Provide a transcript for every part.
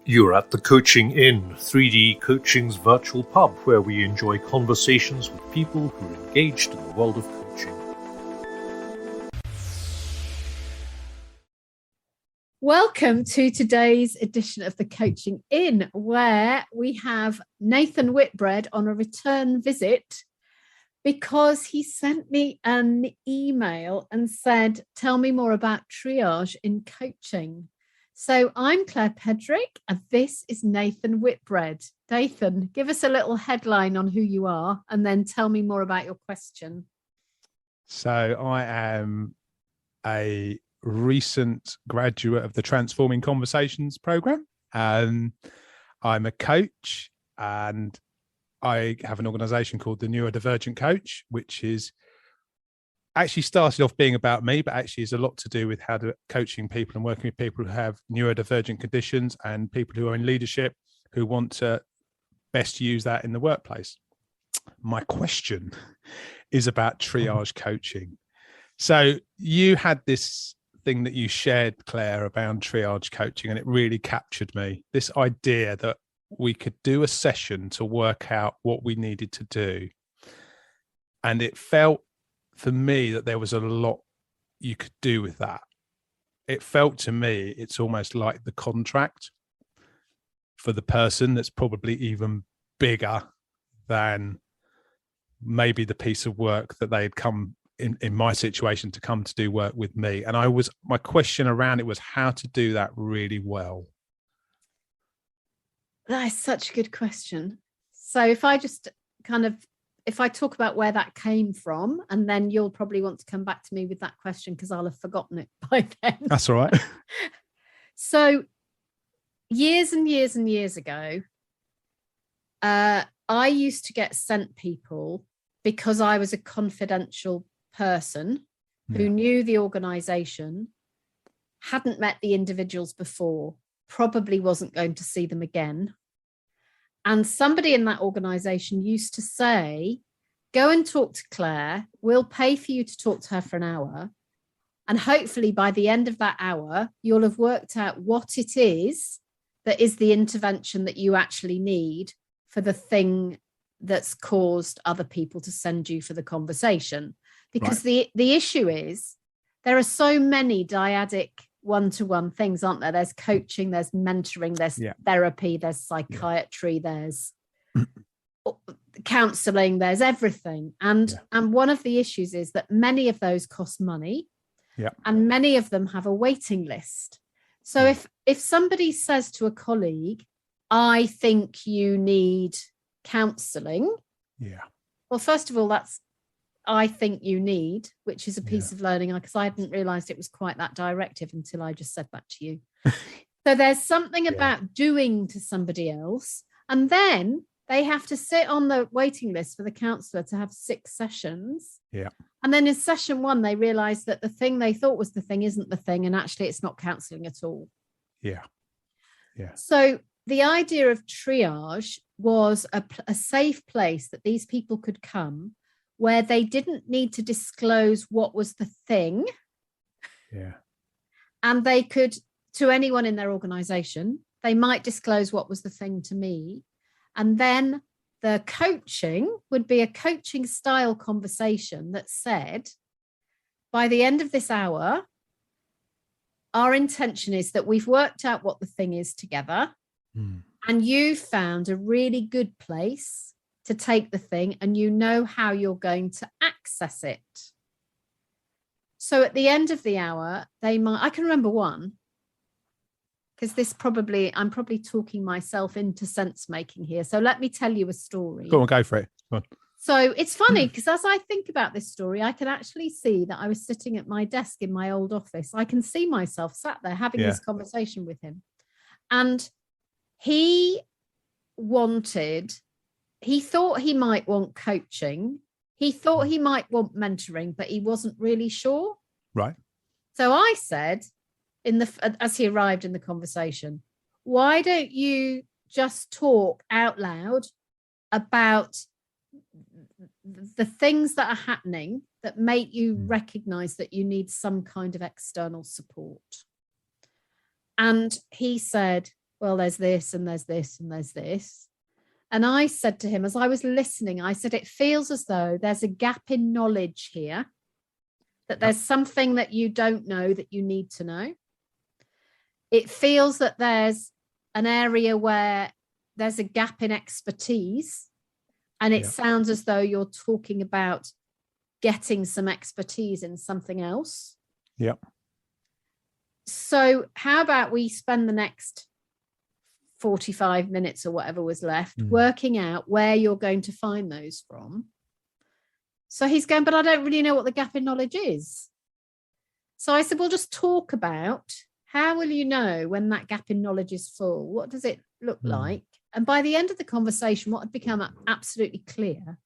You're at the Coaching Inn, 3D Coaching's virtual pub, where we enjoy conversations with people who are engaged in the world of coaching. Welcome to today's edition of the Coaching Inn, where we have Nathan Whitbread on a return visit because he sent me an email and said, tell me more about triage in coaching. So I'm Claire Pedrick, and this is Nathan Whitbread. Nathan, give us a little headline on who you are, and then tell me more about your question. So I am a recent graduate of the Transforming Conversations program. I'm a coach, and I have an organization called the Neurodivergent Coach, which is actually started off being about me, but actually is a lot to do with how to coaching people and working with people who have neurodivergent conditions and people who are in leadership who want to best use that in the workplace. My question is about triage coaching. So you had this thing that you shared, Claire, about triage coaching, and it really captured me. This idea that we could do a session to work out what we needed to do. And it felt for me that there was a lot you could do with that. It felt to me, it's almost like the contract for the person that's probably even bigger than maybe the piece of work that they had come in my situation to come to do work with me. And my question around it was how to do that really well. That is such a good question. So if I talk about where that came from, and then you'll probably want to come back to me with that question because I'll have forgotten it by then. That's all right. So years and years and years ago, I used to get sent people because I was a confidential person who knew the organization, hadn't met the individuals before, probably wasn't going to see them again. And somebody in that organization used to say, go and talk to Claire. We'll pay for you to talk to her for an hour. And hopefully by the end of that hour, you'll have worked out what it is that is the intervention that you actually need for the thing that's caused other people to send you for the conversation. Because the issue is there are so many dyadic one-to-one things, aren't there? There's coaching, there's mentoring, there's therapy, there's psychiatry, there's counseling, there's everything. And one of the issues is that many of those cost money, and many of them have a waiting list. So if somebody says to a colleague, I think you need counseling, well, first of all, that's I think you need, which is a piece of learning, because I hadn't realized it was quite that directive until I just said that to you. So there's something about doing to somebody else, and then they have to sit on the waiting list for the counsellor to have 6 sessions. And then in session 1, they realize that the thing they thought was the thing isn't the thing, and actually it's not counselling at all. So the idea of triage was a safe place that these people could come where they didn't need to disclose what was the thing. And they could, to anyone in their organization, they might disclose what was the thing to me. And then the coaching would be a coaching style conversation that said, by the end of this hour, our intention is that we've worked out what the thing is together. And you found a really good place to take the thing, and you know how you're going to access it. So at the end of the hour, I can remember one, because I'm probably talking myself into sense making here. So let me tell you a story. Go for it. Go on. So it's funny, because as I think about this story, I can actually see that I was sitting at my desk in my old office. I can see myself sat there having this conversation with him. And he thought he might want coaching. He thought he might want mentoring, but he wasn't really sure. Right. So I said, as he arrived in the conversation, why don't you just talk out loud about the things that are happening that make you recognize that you need some kind of external support? And he said, well, there's this and there's this and there's this. And I said to him, as I was listening, I said, it feels as though there's a gap in knowledge here, that there's something that you don't know that you need to know. It feels that there's an area where there's a gap in expertise. And it sounds as though you're talking about getting some expertise in something else. Yeah. So how about we spend the next 45 minutes or whatever was left working out where you're going to find those from. So he's going, but I don't really know what the gap in knowledge is. So I said, well, just talk about how will you know when that gap in knowledge is full? What does it look like? And by the end of the conversation, what had become absolutely clear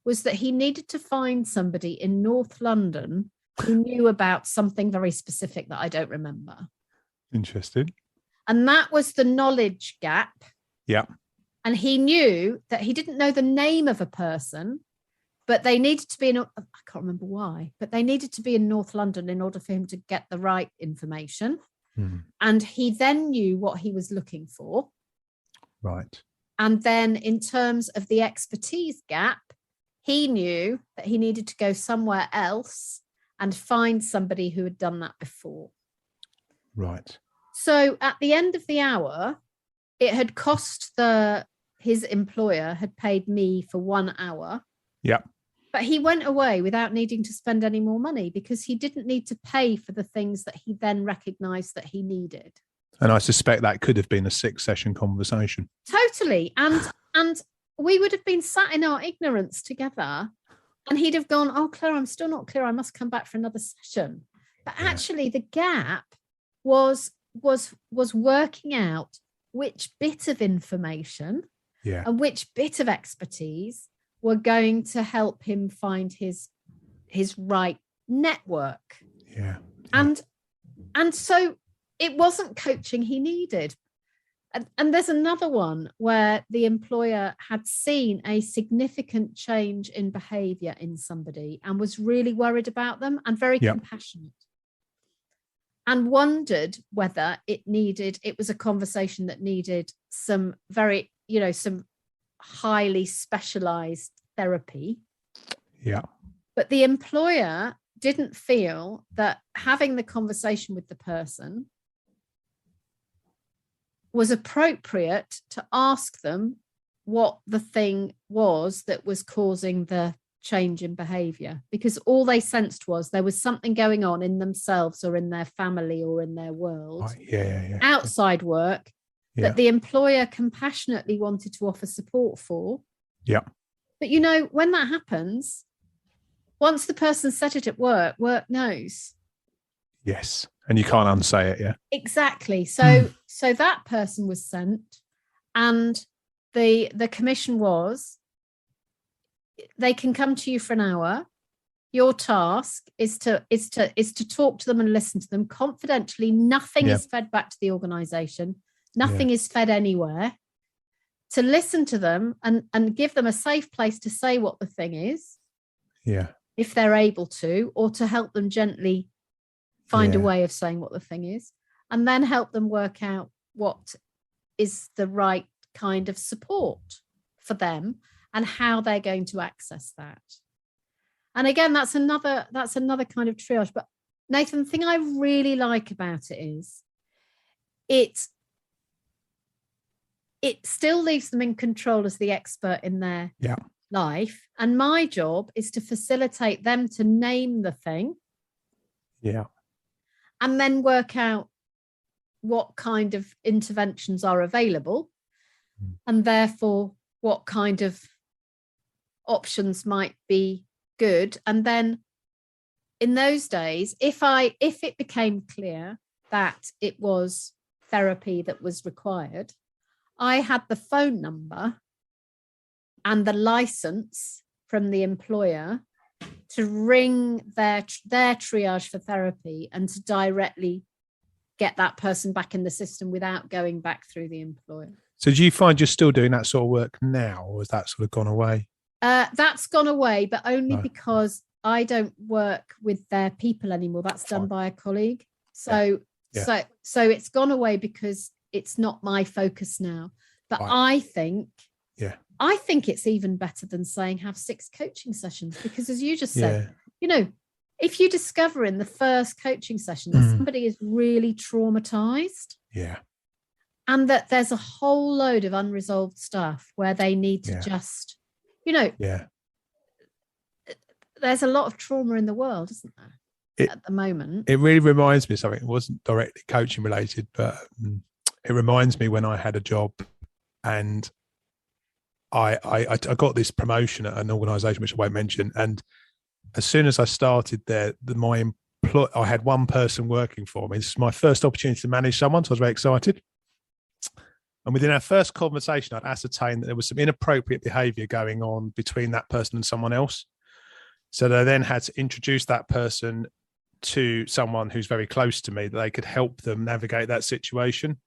was that he needed to find somebody in North London who knew about something very specific that I don't remember. Interesting. And that was the knowledge gap. Yeah. And he knew that he didn't know the name of a person, but they needed to be in, I can't remember why, but they needed to be in North London in order for him to get the right information. And he then knew what he was looking for. Right. And then in terms of the expertise gap, he knew that he needed to go somewhere else and find somebody who had done that before. Right. So at the end of the hour, it had cost his employer had paid me for 1 hour. Yeah. But he went away without needing to spend any more money because he didn't need to pay for the things that he then recognized that he needed. And I suspect that could have been a 6-session conversation. Totally. And we would have been sat in our ignorance together and he'd have gone, oh, Claire, I'm still not clear. I must come back for another session. But actually the gap was working out which bit of information and which bit of expertise were going to help him find his right network. Yeah. And so it wasn't coaching he needed. And there's another one where the employer had seen a significant change in behavior in somebody and was really worried about them and very compassionate. And wondered whether it was a conversation that needed some very, some highly specialized therapy. Yeah. But the employer didn't feel that having the conversation with the person was appropriate to ask them what the thing was that was causing the change in behavior, because all they sensed was there was something going on in themselves or in their family or in their world outside work that the employer compassionately wanted to offer support for. Yeah. But when that happens, once the person said it at work knows. Yes. And you can't unsay it. Yeah. Exactly. So that person was sent, and the commission was, they can come to you for an hour. Your task is to talk to them and listen to them confidentially. Nothing is fed back to the organization. Nothing is fed anywhere. To listen to them and give them a safe place to say what the thing is. Yeah. If they're able to, or to help them gently find a way of saying what the thing is, and then help them work out what is the right kind of support for them and how they're going to access that. And again, that's another kind of triage. But Nathan, the thing I really like about it is it still leaves them in control as the expert in their life. And my job is to facilitate them to name the thing. Yeah. And then work out what kind of interventions are available, and therefore what kind of options might be good. And then in those days, if it became clear that it was therapy that was required, I had the phone number and the license from the employer to ring their triage for therapy and to directly get that person back in the system without going back through the employer. So do you find you're still doing that sort of work now, or has that sort of gone away? That's gone away, but only because I don't work with their people anymore. That's done by a colleague. So it's gone away because it's not my focus now. But Right. I think it's even better than saying have 6 coaching sessions, because as you just said, if you discover in the first coaching session that somebody is really traumatized, and that there's a whole load of unresolved stuff where they need to just, there's a lot of trauma in the world, isn't there, at the moment? It really reminds me of something. It wasn't directly coaching related, but it reminds me when I had a job and I got this promotion at an organisation which I won't mention, and as soon as I started there, I had one person working for me. This is my first opportunity to manage someone, so I was very excited. And within our first conversation, I'd ascertained that there was some inappropriate behaviour going on between that person and someone else. So they then had to introduce that person to someone who's very close to me, that they could help them navigate that situation,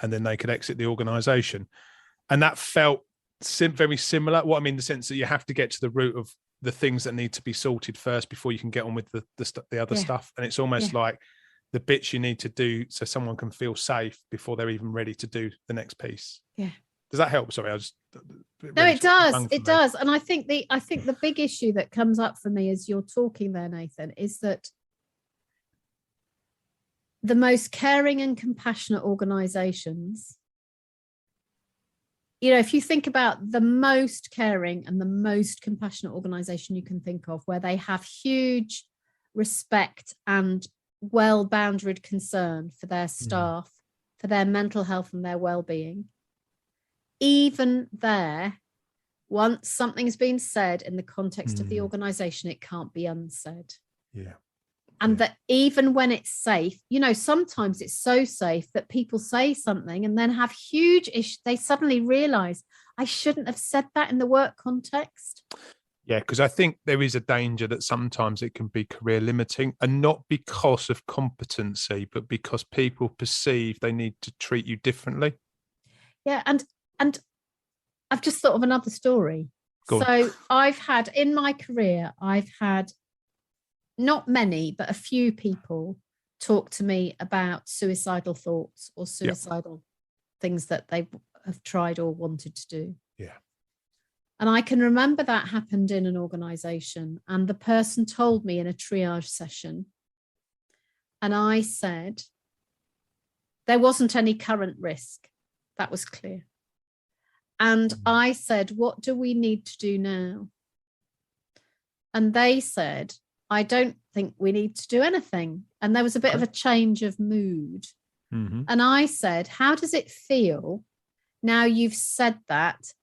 and then they could exit the organisation. And that felt very similar. What I mean, the sense that you have to get to the root of the things that need to be sorted first before you can get on with the other stuff. And it's almost like the bits you need to do so someone can feel safe before they're even ready to do the next piece. Yeah. Does that help? Sorry, No, it does. It does. And I think the big issue that comes up for me as you're talking there, Nathan, is that the most caring and compassionate organizations, if you think about the most caring and the most compassionate organization you can think of, where they have huge respect and well-boundaried concern for their staff, for their mental health and their well-being, even there, once something's been said in the context of the organization, it can't be unsaid. Yeah. And that even when it's safe, sometimes it's so safe that people say something and then have huge issues. They suddenly realize, I shouldn't have said that in the work context. Yeah, because I think there is a danger that sometimes it can be career limiting, and not because of competency, but because people perceive they need to treat you differently. Yeah, and I've just thought of another story. I've had, in my career, not many, but a few people talk to me about suicidal thoughts or suicidal things that they have tried or wanted to do. Yeah. And I can remember that happened in an organization, and the person told me in a triage session, and I said, there wasn't any current risk. That was clear. And I said, what do we need to do now? And they said, I don't think we need to do anything. And there was a bit of a change of mood. Mm-hmm. And I said, how does it feel now you've said that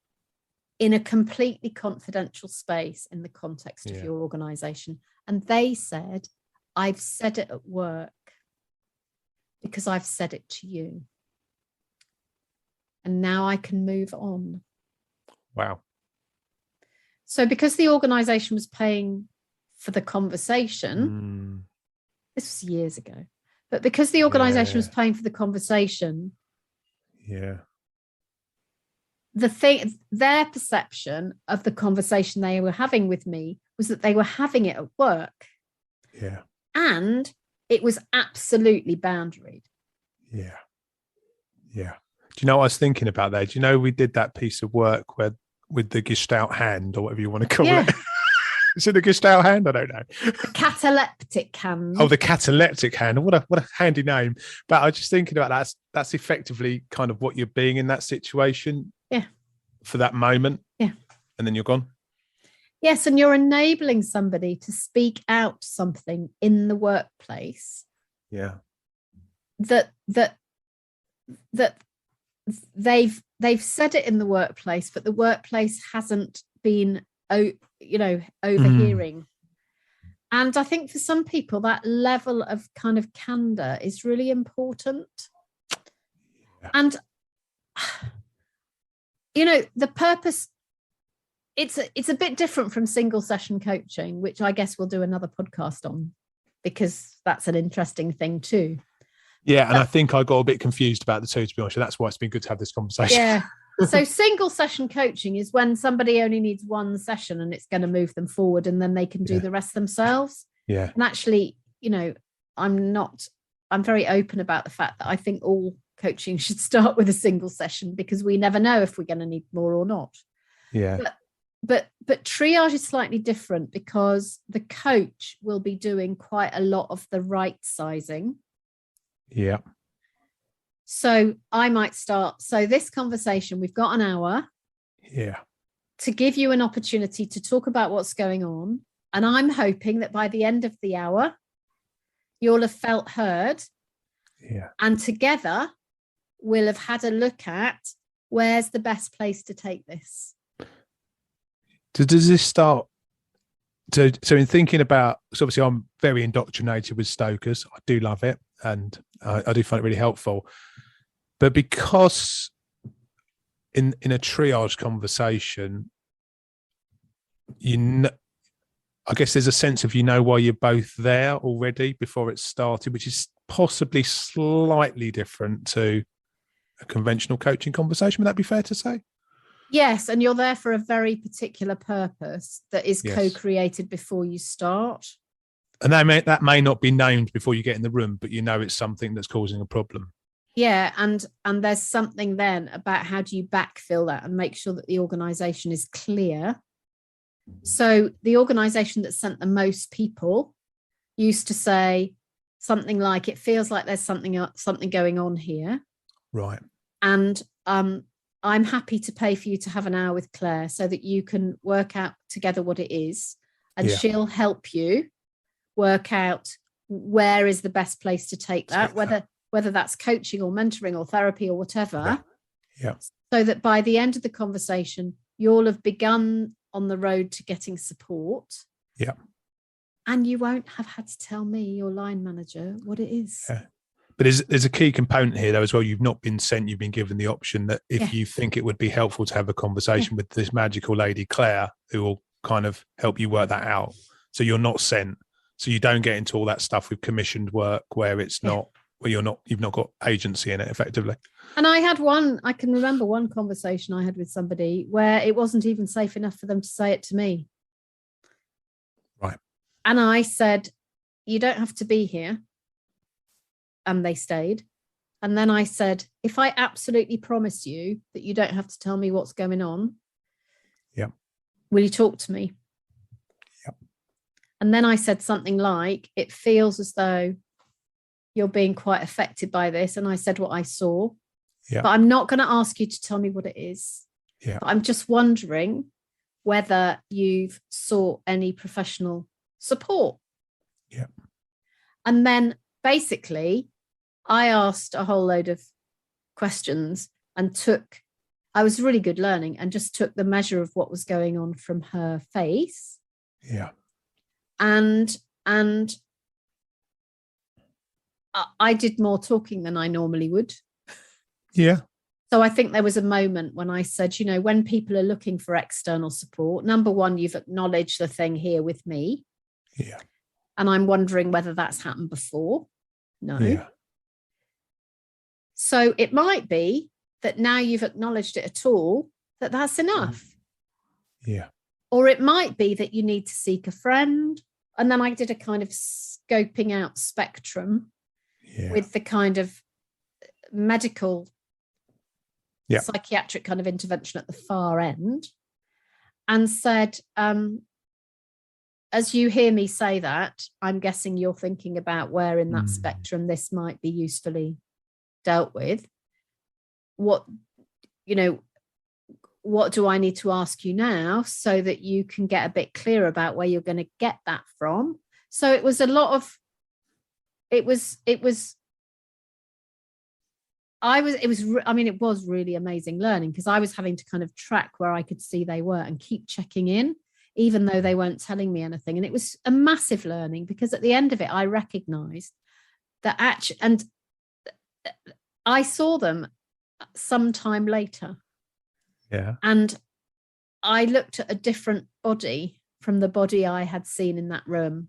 in a completely confidential space in the context of your organization? And they said, I've said it at work because I've said it to you. And now I can move on. Wow. So because the organization was paying for the conversation, this was years ago, but because the organization was paying for the conversation, their perception of the conversation they were having with me was that they were having it at work. Yeah. And it was absolutely boundaried. Yeah. Yeah. Do you know what I was thinking about there? Do you know we did that piece of work with the Gestalt hand, or whatever you want to call it? Is it the Gestalt hand? I don't know. The cataleptic hand. Oh, the cataleptic hand. What a handy name. But I was just thinking about that. That's effectively kind of what you're being in that situation. Yeah. For that moment. Yeah. And then you're gone. Yes, and you're enabling somebody to speak out something in the workplace. Yeah. That they've said it in the workplace, but the workplace hasn't been overhearing. And I think for some people that level of kind of candor is really important. And the purpose, it's a bit different from single session coaching, which I guess we'll do another podcast on, because that's an interesting thing too. Yeah, and I think I got a bit confused about the two, to be honest. That's why it's been good to have this conversation. Yeah. So single session coaching is when somebody only needs one session and it's going to move them forward, and then they can do the rest themselves. Yeah. And actually, I'm very open about the fact that I think all coaching should start with a single session, because we never know if we're going to need more or not. Yeah. But triage is slightly different, because the coach will be doing quite a lot of the right sizing. Yeah. So I might start. So this conversation, we've got an hour. Yeah. To give you an opportunity to talk about what's going on. And I'm hoping that by the end of the hour, you'll have felt heard. Yeah. And together, we'll have had a look at where's the best place to take this. Does this start? So in thinking about, so obviously I'm very indoctrinated with Stokers. I do love it, and I do find it really helpful. But because in a triage conversation, I guess there's a sense of why you're both there already before it started, which is possibly slightly different to a conventional coaching conversation. Would that be fair to say? Yes, and you're there for a very particular purpose that is Yes. co-created before you start. And that may not be named before you get in the room, but it's something that's causing a problem. Yeah, and there's something then about how do you backfill that and make sure that the organisation is clear. So the organisation that sent the most people used to say something like, "It feels like there's something going on here." Right. And I'm happy to pay for you to have an hour with Claire so that you can work out together what it is, and she'll help you work out where is the best place to take that, whether that's coaching or mentoring or therapy or whatever. Yeah. So that by the end of the conversation, you'll have begun on the road to getting support. Yeah. And you won't have had to tell me, your line manager, what it is. Yeah. But there's a key component here, though, as well. You've not been sent, you've been given the option that if you think it would be helpful to have a conversation with this magical lady, Claire, who will kind of help you work that out. So you're not sent. So you don't get into all that stuff with commissioned work where it's not, where you've not got agency in it effectively. And I can remember one conversation I had with somebody where it wasn't even safe enough for them to say it to me. Right. And I said, "You don't have to be here." And they stayed. And then I said, "If I absolutely promise you that you don't have to tell me what's going on, will you talk to me?" And then I said something like, "It feels as though you're being quite affected by this." And I said what I saw. But I'm not going to ask you to tell me what it is. But I'm just wondering whether you've sought any professional support. And then basically I asked a whole load of questions and I was really good learning and just took the measure of what was going on from her face. And I did more talking than I normally would. So I think there was a moment when I said, when people are looking for external support, number one, you've acknowledged the thing here with me. And I'm wondering whether that's happened before. No. So it might be that now you've acknowledged it at all, that's enough. Or it might be that you need to seek a friend. And then I did a kind of scoping out spectrum with the kind of medical, psychiatric kind of intervention at the far end, and said, as you hear me say that, I'm guessing you're thinking about where in that spectrum this might be usefully dealt with. What do I need to ask you now so that you can get a bit clearer about where you're going to get that from? So it was a lot of, it was really amazing learning, because I was having to kind of track where I could see they were and keep checking in, even though they weren't telling me anything. And it was a massive learning, because at the end of it, I recognized that and I saw them sometime later. And I looked at a different body from the body I had seen in that room.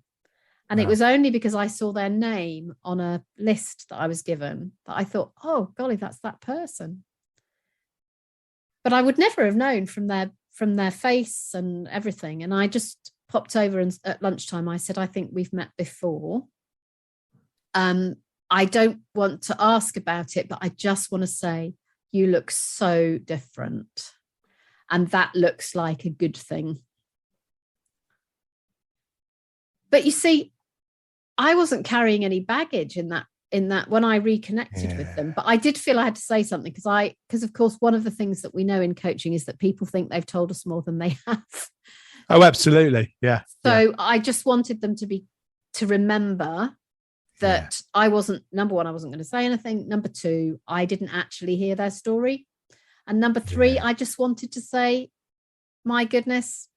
And it was only because I saw their name on a list that I was given that I thought, oh, golly, that's that person. But I would never have known from their face and everything. And I just popped over, and at lunchtime I said, I think we've met before. I don't want to ask about it, but I just want to say, you look so different. And that looks like a good thing. But you see, I wasn't carrying any baggage in that when I reconnected with them, but I did feel I had to say something because of course, one of the things that we know in coaching is that people think they've told us more than they have. Oh, absolutely. Yeah. So I just wanted them to remember that I wasn't, number one, I wasn't going to say anything. Number two, I didn't actually hear their story. And number three, I just wanted to say, my goodness,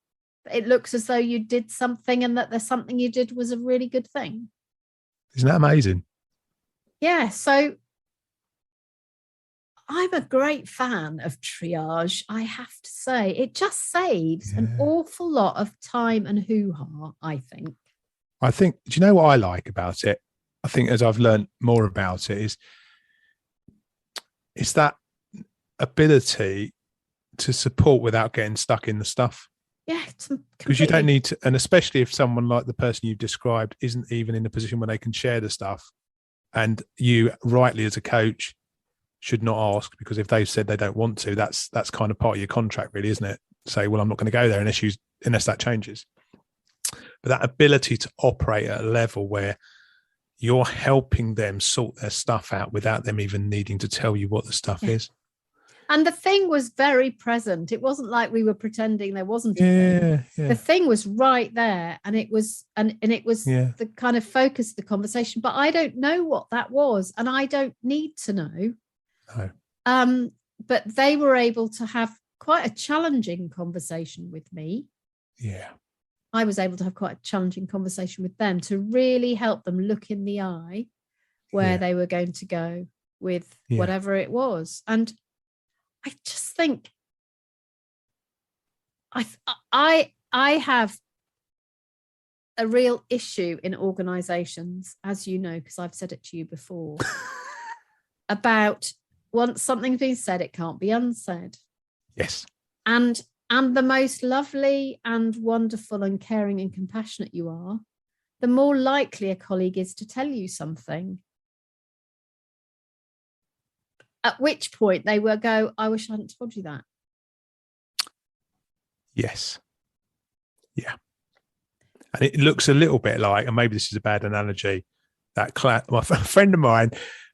it looks as though you did something and that there's something you did was a really good thing. Isn't that amazing? Yeah. So I'm a great fan of triage. I have to say, it just saves an awful lot of time and hoo-ha, I think. Do you know what I like about it? I think as I've learned more about it is that ability to support without getting stuck in the stuff. Yeah, because you don't need to, and especially if someone like the person you've described isn't even in a position where they can share the stuff, and you rightly as a coach should not ask, because if they've said they don't want to, that's kind of part of your contract, really, isn't it? Say, well, I'm not going to go there unless that changes. But that ability to operate at a level where you're helping them sort their stuff out without them even needing to tell you what the stuff is. And the thing was very present. It wasn't like we were pretending there wasn't a thing. Yeah. The thing was right there, and it was the kind of focus of the conversation. But I don't know what that was, and I don't need to know. No. But they were able to have quite a challenging conversation with me. Yeah. I was able to have quite a challenging conversation with them to really help them look in the eye where they were going to go with whatever it was. And I just think I have a real issue in organizations, as you know, because I've said it to you before, about once something's been said, it can't be unsaid. Yes. And the most lovely and wonderful and caring and compassionate you are, the more likely a colleague is to tell you something. At which point they will go, I wish I hadn't told you that. Yes. Yeah. And it looks a little bit like, and maybe this is a bad analogy, that my friend of mine,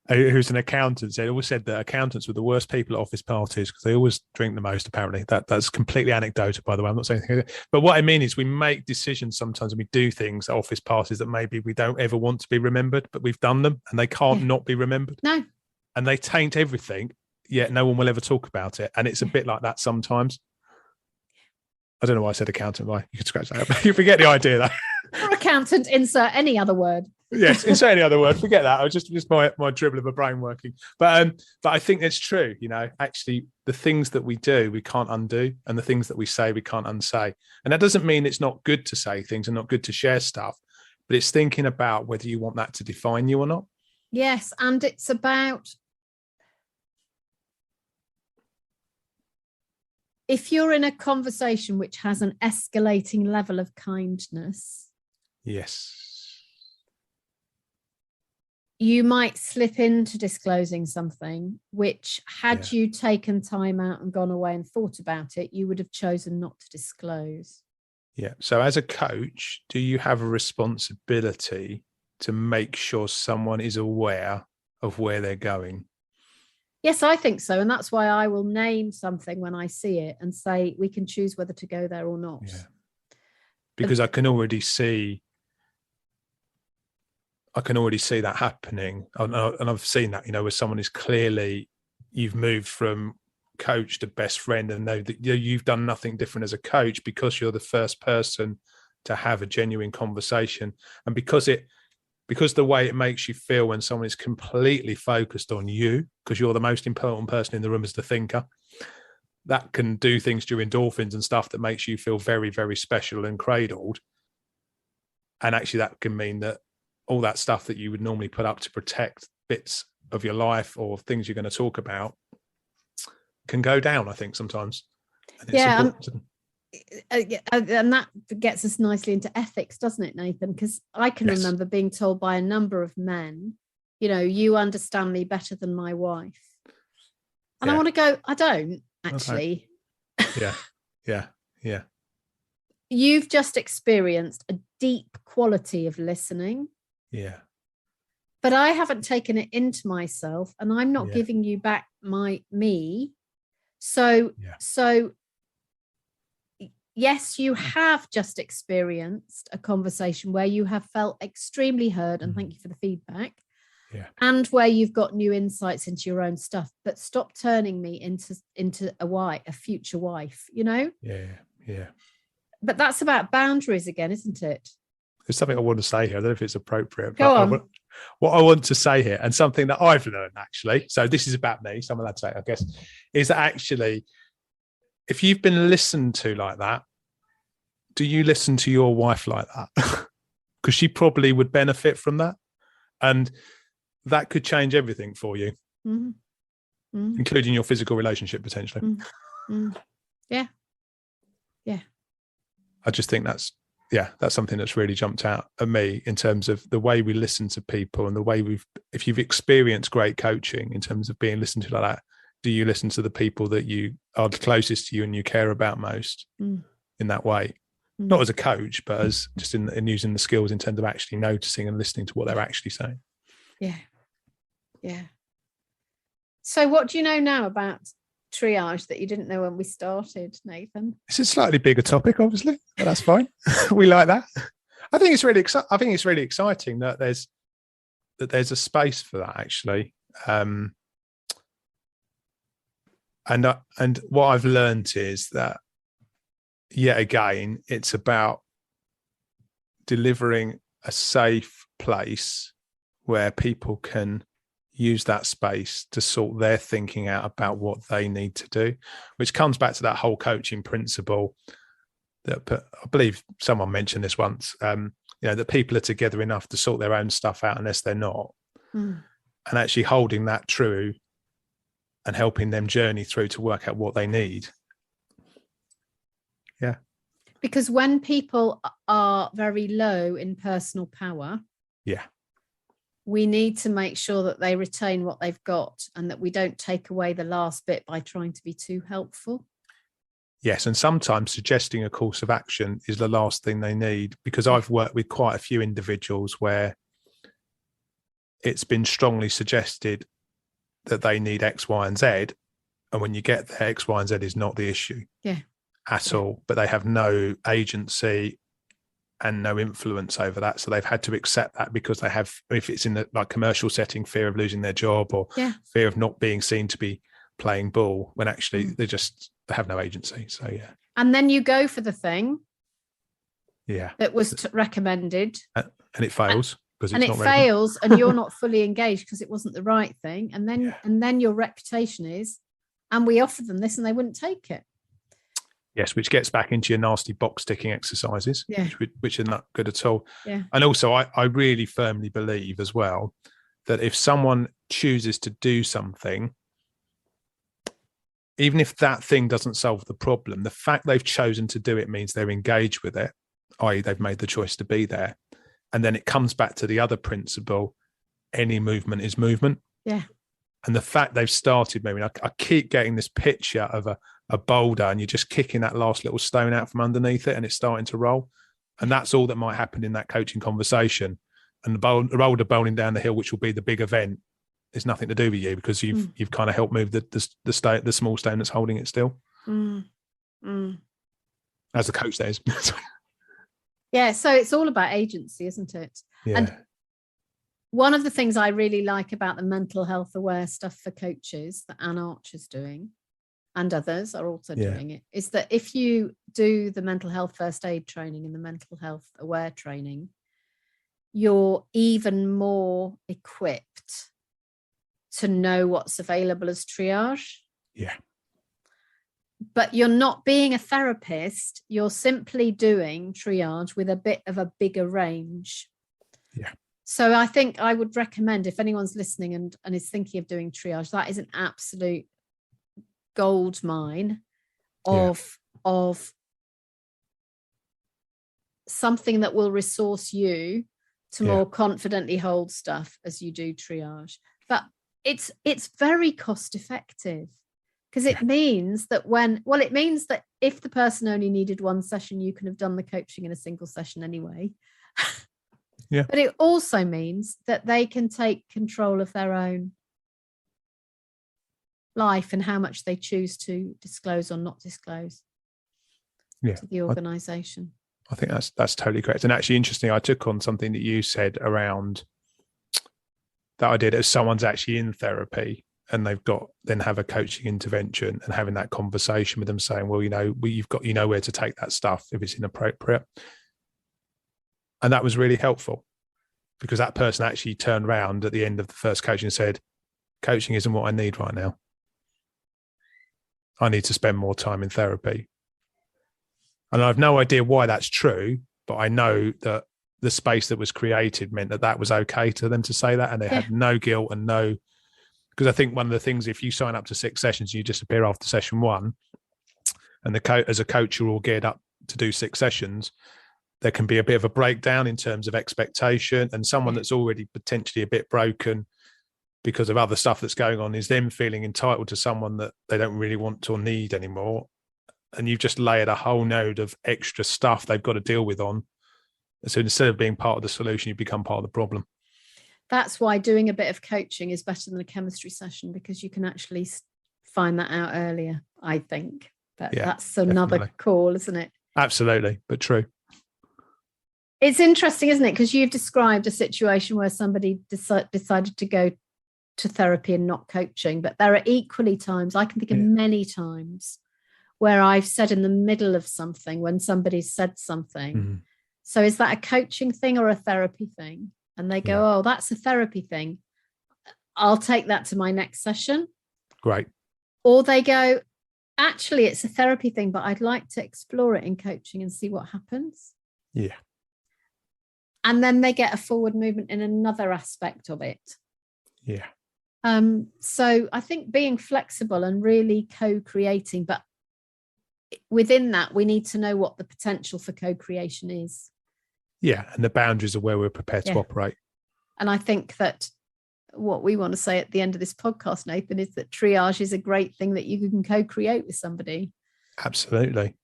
who's an accountant, always said that accountants were the worst people at office parties because they always drink the most, apparently. That's completely anecdotal, by the way. I'm not saying anything. But what I mean is we make decisions sometimes and we do things at office parties that maybe we don't ever want to be remembered, but we've done them and they can't not be remembered. No. And they taint everything, yet no one will ever talk about it. And it's a bit like that sometimes. I don't know why I said accountant. Why? You can scratch that up. You forget the idea, though. Or accountant, insert any other word. Yes, insert any other word. Forget that. I was just my dribble of a brain working. But I think it's true. You know, actually, the things that we do, we can't undo. And the things that we say, we can't unsay. And that doesn't mean it's not good to say things and not good to share stuff. But it's thinking about whether you want that to define you or not. Yes, and it's about, if you're in a conversation which has an escalating level of kindness, yes, you might slip into disclosing something which, had you taken time out and gone away and thought about it, you would have chosen not to disclose. Yeah. So as a coach, do you have a responsibility to make sure someone is aware of where they're going? Yes, I think so. And that's why I will name something when I see it and say, we can choose whether to go there or not. Yeah. Because I can already see that happening. And I've seen that, where someone is clearly, you've moved from coach to best friend and know that you've done nothing different as a coach because you're the first person to have a genuine conversation. And because the way it makes you feel when someone is completely focused on you, because you're the most important person in the room as the thinker, that can do things to endorphins and stuff that makes you feel very, very special and cradled. And actually that can mean that all that stuff that you would normally put up to protect bits of your life or things you're going to talk about can go down, I think, sometimes. And and that gets us nicely into ethics, doesn't it, Nathan? Because I can remember being told by a number of men you understand me better than my wife. And I want to go, I don't actually. Okay. Yeah. You've just experienced a deep quality of listening. Yeah. But I haven't taken it into myself, and I'm not giving you back me. So yes, you have just experienced a conversation where you have felt extremely heard, and thank you for the feedback. Yeah. And where you've got new insights into your own stuff, but stop turning me into a future wife, Yeah. But that's about boundaries again, isn't it? There's something I want to say here. I don't know if it's appropriate. Go on. What I want to say here, and something that I've learned actually, so this is about me, some of that say, I guess, is that actually, if you've been listened to like that, do you listen to your wife like that? Because she probably would benefit from that. And that could change everything for you, including your physical relationship potentially. Yeah. I just think that's something that's really jumped out at me in terms of the way we listen to people and the way if you've experienced great coaching in terms of being listened to like that, do you listen to the people that you are closest to you and you care about most in that way? Not as a coach, but as just in using the skills in terms of actually noticing and listening to what they're actually saying. Yeah. So what do you know now about triage that you didn't know when we started, Nathan? It's a slightly bigger topic, obviously, but that's fine. We like that. I think it's really exciting that there's a space for that actually. And what I've learned is that yet again, it's about delivering a safe place where people can use that space to sort their thinking out about what they need to do, which comes back to that whole coaching principle that I believe someone mentioned this once, that people are together enough to sort their own stuff out unless they're not. And actually holding that true and helping them journey through to work out what they need. Yeah. Because when people are very low in personal power, we need to make sure that they retain what they've got and that we don't take away the last bit by trying to be too helpful. Yes, and sometimes suggesting a course of action is the last thing they need, because I've worked with quite a few individuals where it's been strongly suggested that they need X, Y, and Z. And when you get there, X, Y, and Z is not the issue at all, but they have no agency and no influence over that. So they've had to accept that because they have, if it's in the commercial setting, fear of losing their job or fear of not being seen to be playing ball, when actually they have no agency. So and then you go for the thing that was recommended and it fails because it's not fails and you're not fully engaged because it wasn't the right thing, and then your reputation is, and we offered them this and they wouldn't take it. Yes, which gets back into your nasty box ticking exercises, which are not good at all. Yeah. And also, I really firmly believe as well that if someone chooses to do something, even if that thing doesn't solve the problem, the fact they've chosen to do it means they're engaged with it, i.e. they've made the choice to be there. And then it comes back to the other principle, any movement is movement. Yeah. And the fact they've started moving, I keep getting this picture of a boulder and you're just kicking that last little stone out from underneath it and it's starting to roll. And that's all that might happen in that coaching conversation. And the boulder bowling down the hill, which will be the big event, is nothing to do with you because you've kind of helped move the small stone that's holding it still. As the coach says. Yeah, so it's all about agency, isn't it? Yeah. And one of the things I really like about the mental health aware stuff for coaches that Anne Archer's doing, and others are also doing it, is that if you do the mental health first aid training and the mental health aware training, you're even more equipped to know what's available as triage. Yeah. But you're not being a therapist, you're simply doing triage with a bit of a bigger range. Yeah. So I think I would recommend, if anyone's listening and is thinking of doing triage, that is an absolute gold mine of something that will resource you to more confidently hold stuff as you do triage. But it's very cost effective, because it means that it means that if the person only needed one session, you can have done the coaching in a single session anyway. Yeah. But it also means that they can take control of their own life and how much they choose to disclose or not disclose to the organisation. I think that's totally correct. And actually, interesting, I took on something that you said around that idea that if someone's actually in therapy and they've got then have a coaching intervention and having that conversation with them, saying, well, you've got where to take that stuff if it's inappropriate. And that was really helpful, because that person actually turned around at the end of the first coaching and said, coaching isn't what I need right now. I need to spend more time in therapy. And I have no idea why that's true, but I know that the space that was created meant that was okay to them to say that, and they had no guilt and no, because I think one of the things, if you sign up to 6 sessions, you disappear after session 1, and as a coach, you're all geared up to do 6 sessions, there can be a bit of a breakdown in terms of expectation, and someone that's already potentially a bit broken because of other stuff that's going on is them feeling entitled to someone that they don't really want or need anymore. And you've just layered a whole node of extra stuff they've got to deal with on. So instead of being part of the solution, you become part of the problem. That's why doing a bit of coaching is better than a chemistry session, because you can actually find that out earlier, I think. But that's another call, isn't it? Absolutely, but true. It's interesting, isn't it? Because you've described a situation where somebody decided to go to therapy and not coaching. But there are equally times, I can think of many times, where I've said in the middle of something, when somebody's said something, so is that a coaching thing or a therapy thing? And they go, oh, that's a therapy thing. I'll take that to my next session. Great. Or they go, actually, it's a therapy thing, but I'd like to explore it in coaching and see what happens. Yeah. And then they get a forward movement in another aspect of it. Yeah. So I think being flexible and really co-creating, but within that, we need to know what the potential for co-creation is. Yeah, and the boundaries of where we're prepared to operate. And I think that what we want to say at the end of this podcast, Nathan, is that triage is a great thing that you can co-create with somebody. Absolutely.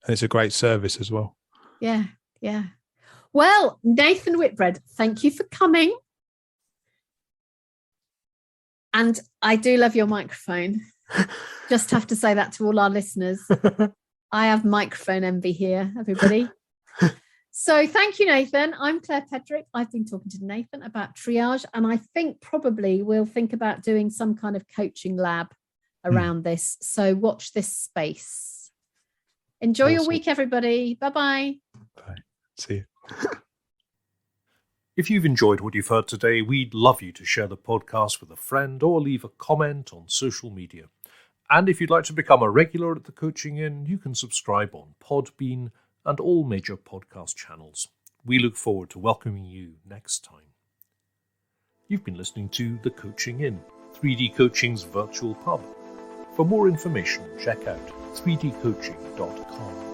And it's a great service as well. Yeah, yeah. Well, Nathan Whitbread, thank you for coming. And I do love your microphone. Just have to say that to all our listeners. I have microphone envy here, everybody. So thank you, Nathan. I'm Claire Pedrick. I've been talking to Nathan about triage, and I think probably we'll think about doing some kind of coaching lab around this. So watch this space. Enjoy your week, everybody. Bye-bye. Bye. See you. If you've enjoyed what you've heard today, we'd love you to share the podcast with a friend or leave a comment on social media. And if you'd like to become a regular at the Coaching Inn, you can subscribe on Podbean and all major podcast channels. We look forward to welcoming you next time. You've been listening to The Coaching Inn, 3D Coaching's virtual pub. For more information, check out 3dcoaching.com.